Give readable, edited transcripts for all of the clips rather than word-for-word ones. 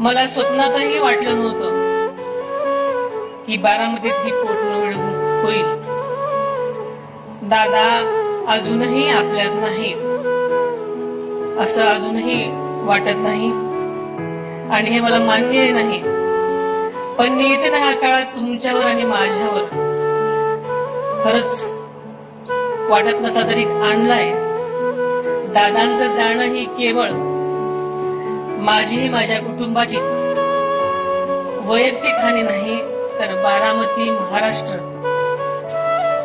मला स्वप्नातही वाटलं नव्हतं की बारामतीत ही पोटनिवडणूक होईल. दादा अजूनही आपल्यात नाहीत असं अजूनही वाटत नाही आणि हे मला मान्य नाही. पण येत्या ह्या काळात तुमच्यावर आणि माझ्यावर खरंच वाटत नसा तरी आणलाय. दादांचं जाणं ही केवळ माझी माझ्या कुटुंबाची वैयक्तिक हानी नाही तर बारामती, महाराष्ट्र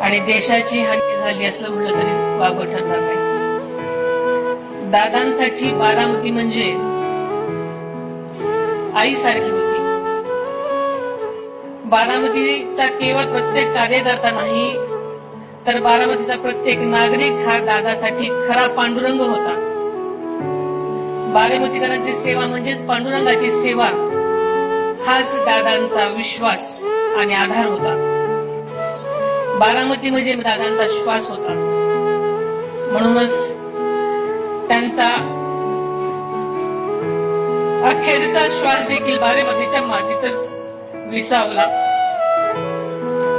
आणि देशाची हानी झाली असं म्हटलं तरी वावगं ठरणार नाही. दादांसाठी बारामती म्हणजे आई सारखी होती. बारामतीचा केवळ प्रत्येक कार्यकर्ता नाही तर बारामतीचा प्रत्येक नागरिक हा दादासाठी खरा पांडुरंग होता. बारामतीकरांची सेवा म्हणजेच पांडुरंगाची सेवा हाच दादांचा विश्वास आणि आधार होता. बारामती म्हणजे दादांचा श्वास होता. म्हणूनच त्यांचा अखेरचा श्वास देखील बारामतीच्या मातीतच विसावला.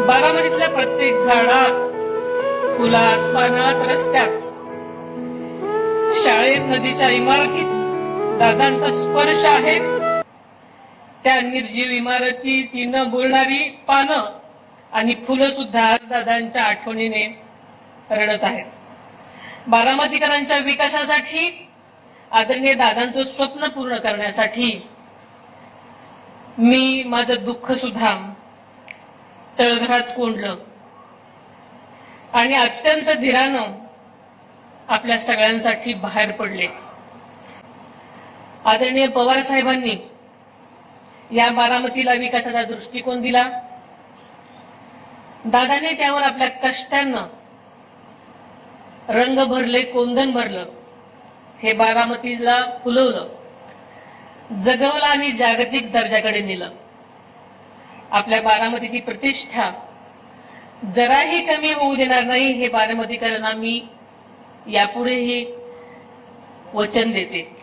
बारामतीतल्या प्रत्येक झाडात, फुलात, पानात, रस्त्यात, शाळेत, नदीच्या इमारतीत दादांचा स्पर्श आहे. त्या निर्जीव इमारती, ती न बोलणारी पानं आणि फुलं सुद्धा आज दादांच्या आठवणीने रडत आहेत. बारामतीकरांच्या विकासासाठी, आदरणीय दादांचं स्वप्न पूर्ण करण्यासाठी मी माझं दुःख सुद्धा तळघरात कोंडलं आणि अत्यंत धीरानं आपल्या सगळ्यांसाठी बाहेर पडले. आदरणीय पवार साहेबांनी या बारामतीला विकासाचा दृष्टिकोन दिला. दादाने त्यावर आपल्या कष्टानं रंग भरले, कोंदण भरलं. हे बारामतीला फुलवलं, जगवलं आणि जागतिक दर्जाकडे नेलं. आपल्या बारामतीची प्रतिष्ठा जराही कमी होऊ देणार नाही हे बारामतीकरांना मी यापुढेही वचन देते.